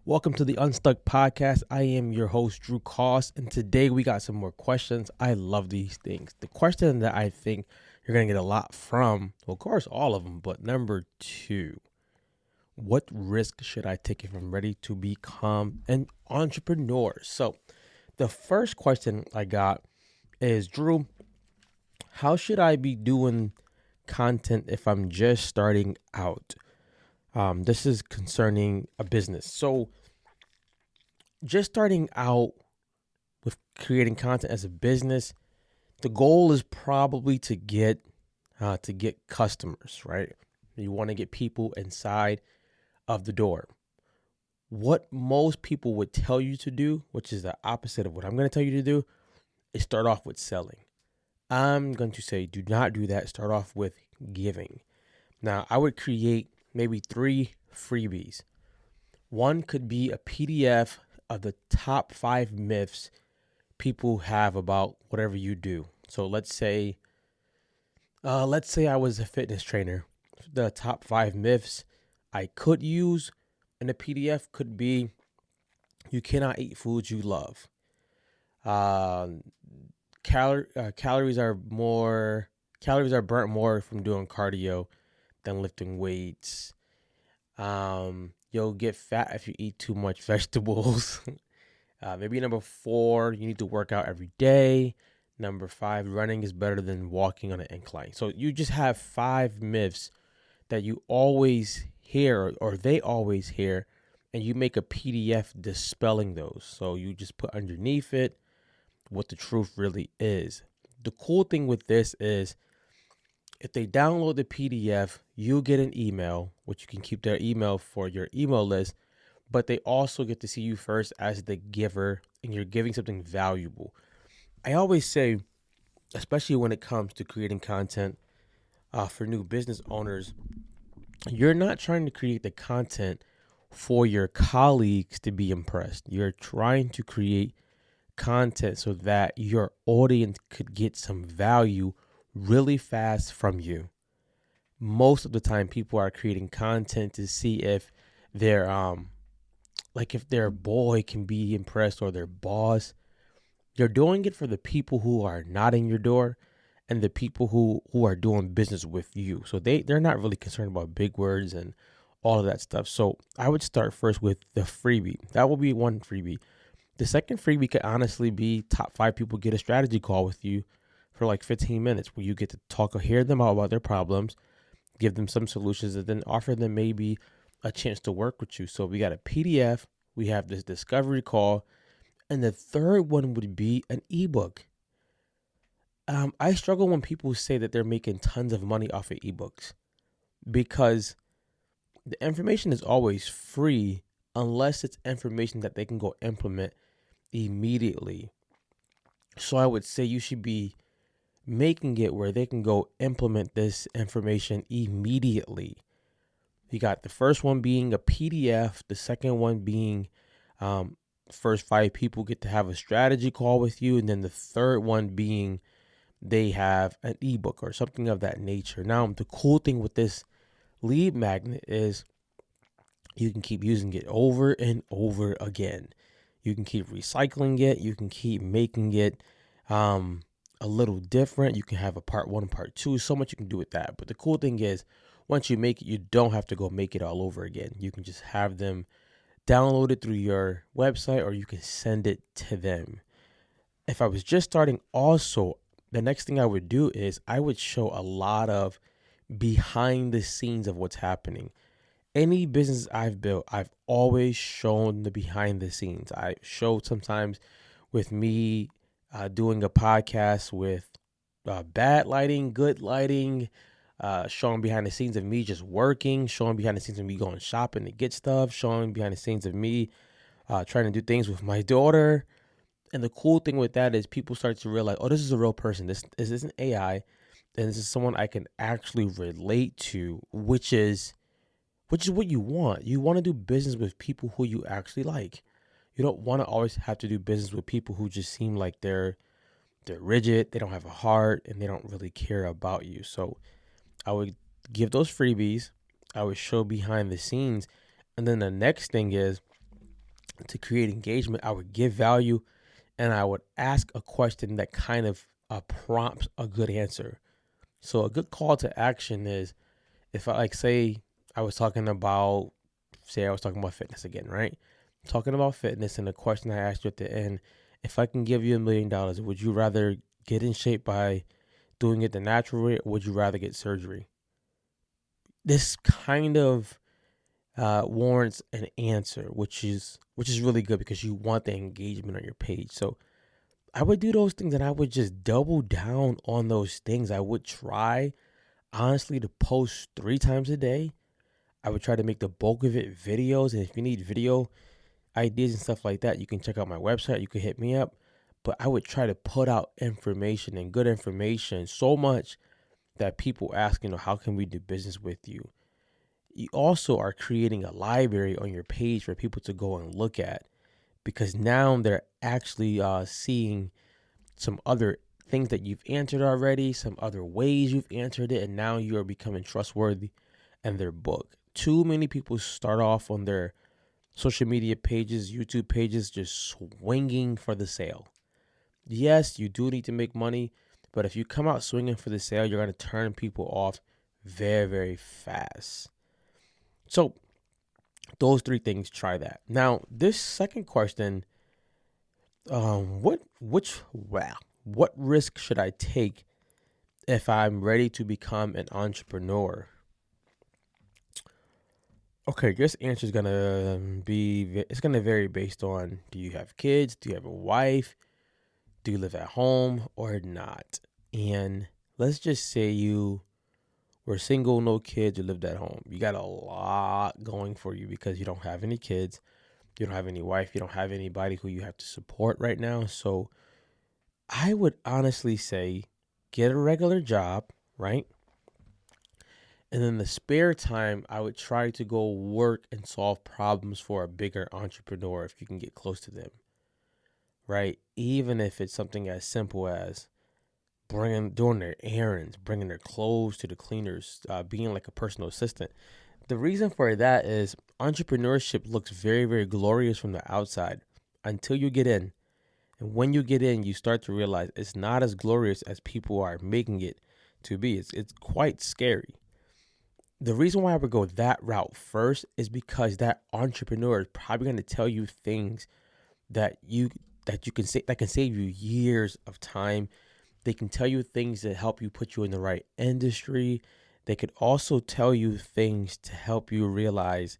Welcome to the Unstuck Podcast. I am your host, Drew Koss, and today we got some more questions. I love these things. The question that I think you're going to get a lot from, well, of course, all of them, but number 2, what risk should I take if I'm ready to become an entrepreneur? So the first question I got is, Drew, how should I be doing content if I'm just starting out? This is concerning a business. So just starting out with creating content as a business, the goal is probably to get customers, right? You want to get people inside of the door. What most people would tell you to do, which is the opposite of what I'm going to tell you to do, is start off with selling. I'm going to say do not do that. Start off with giving. Now, I would create maybe 3 freebies. One could be a PDF of the top 5 myths people have about whatever you do. So let's say I was a fitness trainer. The top 5 myths I could use in a PDF could be: you cannot eat foods you love. Calories are burnt more from doing cardio than lifting weights. You'll get fat if you eat too much vegetables. Maybe number 4, you need to work out every day. Number 5, running is better than walking on an incline. So you just have 5 myths that you always hear or they always hear, and you make a PDF dispelling those. So you just put underneath it what the truth really is. The cool thing with this is if they download the PDF, you get an email, which you can keep their email for your email list, but they also get to see you first as the giver, and you're giving something valuable. I always say, especially when it comes to creating content for new business owners, you're not trying to create the content for your colleagues to be impressed. You're trying to create content so that your audience could get some value really fast from you. Most of the time, people are creating content to see if their if their boy can be impressed or their boss. You're doing it for the people who are knocking your door and the people who are doing business with you. So they're not really concerned about big words and all of that stuff. So I would start first with the freebie. That will be one freebie. The second freebie could honestly be top 5 people get a strategy call with you for like 15 minutes where you get to hear them out about their problems, give them some solutions, and then offer them maybe a chance to work with you. So we got a PDF, we have this discovery call, and the third one would be an ebook. I struggle when people say that they're making tons of money off of ebooks because the information is always free unless it's information that they can go implement immediately. So I would say you should be making it where they can go implement this information immediately. You got the first one being a PDF, the second one being first 5 people get to have a strategy call with you, and then the third one being they have an ebook or something of that nature. Now, the cool thing with this lead magnet is you can keep using it over and over again. You can keep recycling it. You can keep making it a little different. You can have a part 1 and part 2. So much you can do with that. But the cool thing is, once you make it, you don't have to go make it all over again. You can just have them download it through your website, or you can send it to them. If I was just starting, also, the next thing I would do is I would show a lot of behind the scenes of what's happening. Any business I've built, I've always shown the behind the scenes. I showed sometimes with me doing a podcast with bad lighting, good lighting, showing behind the scenes of me just working, showing behind the scenes of me going shopping to get stuff, showing behind the scenes of me trying to do things with my daughter. And the cool thing with that is people start to realize, oh, this is a real person. This isn't AI. And this is someone I can actually relate to, which is what you want. You want to do business with people who you actually like. You don't want to always have to do business with people who just seem like they're rigid, they don't have a heart, and they don't really care about you. So I would give those freebies. I would show behind the scenes. And then the next thing is to create engagement, I would give value and I would ask a question that kind of prompts a good answer. So a good call to action is if I like say I was talking about say I was talking about fitness again, right? Talking about fitness and the question I asked you at the end, if I can give you $1 million, would you rather get in shape by doing it the natural way or would you rather get surgery? This kind of warrants an answer, which is really good because you want the engagement on your page. So I would do those things and I would just double down on those things. I would try honestly to post 3 times a day. I would try to make the bulk of it videos. And if you need video ideas and stuff like that, you can check out my website. You can hit me up. But I would try to put out information and good information so much that people ask, how can we do business with you? You also are creating a library on your page for people to go and look at because now they're actually seeing some other things that you've answered already, some other ways you've answered it, and now you are becoming trustworthy in their book. Too many people start off on their social media pages, YouTube pages, just swinging for the sale. Yes, you do need to make money, but if you come out swinging for the sale, you're going to turn people off very, very fast. So, those 3 things, try that. Now, this second question, what risk should I take if I'm ready to become an entrepreneur? Okay, this answer is gonna vary based on, do you have kids? Do you have a wife? Do you live at home or not? And let's just say you were single, no kids, you lived at home. You got a lot going for you because you don't have any kids, you don't have any wife, you don't have anybody who you have to support right now. So I would honestly say get a regular job, right? And then the spare time, I would try to go work and solve problems for a bigger entrepreneur if you can get close to them, right? Even if it's something as simple as doing their errands, bringing their clothes to the cleaners, being like a personal assistant. The reason for that is entrepreneurship looks very, very glorious from the outside until you get in. And when you get in, you start to realize it's not as glorious as people are making it to be. It's quite scary. The reason why I would go that route first is because that entrepreneur is probably going to tell you things that you can say that can save you years of time. They can tell you things that help you put you in the right industry. They could also tell you things to help you realize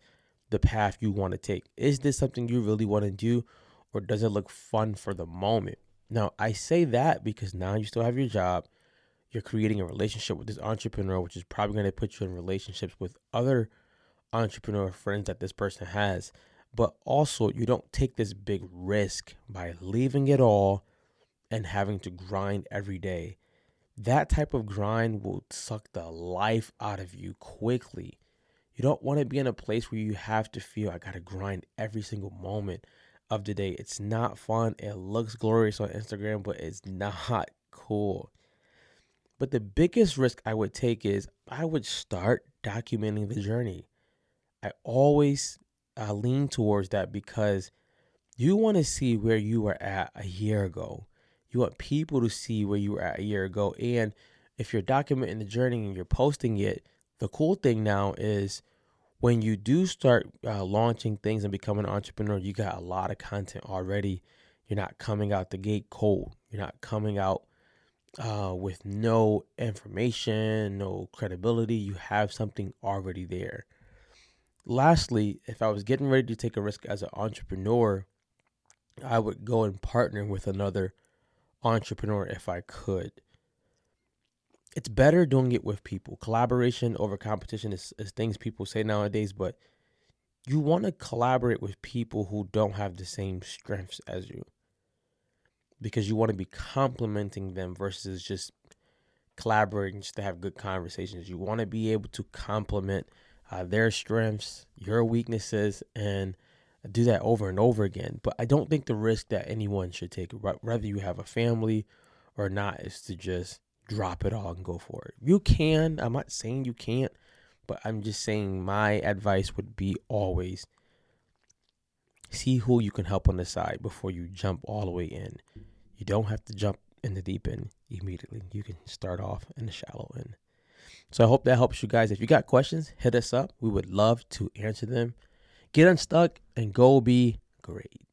the path you want to take. Is this something you really want to do, or does it look fun for the moment? Now, I say that because now you still have your job. You're creating a relationship with this entrepreneur, which is probably going to put you in relationships with other entrepreneur friends that this person has. But also, you don't take this big risk by leaving it all and having to grind every day. That type of grind will suck the life out of you quickly. You don't want to be in a place where you have to feel I got to grind every single moment of the day. It's not fun. It looks glorious on Instagram, but it's not cool. But the biggest risk I would take is I would start documenting the journey. I always lean towards that because you want to see where you were at a year ago. You want people to see where you were at a year ago. And if you're documenting the journey and you're posting it, the cool thing now is when you do start launching things and become an entrepreneur, you got a lot of content already. You're not coming out the gate cold. You're not coming out with no information, no credibility. You have something already there. Lastly, if I was getting ready to take a risk as an entrepreneur, I would go and partner with another entrepreneur if I could. It's better doing it with people. Collaboration over competition is things people say nowadays, but you want to collaborate with people who don't have the same strengths as you because you want to be complementing them versus just collaborating just to have good conversations. You want to be able to complement their strengths, your weaknesses, and do that over and over again. But I don't think the risk that anyone should take, whether you have a family or not, is to just drop it all and go for it. You can. I'm not saying you can't, but I'm just saying my advice would be always See who you can help on the side before you jump all the way in. You don't have to jump in the deep end immediately. You can start off in the shallow end. So I hope that helps you guys. If you got questions, hit us up. We would love to answer them. Get unstuck and go be great.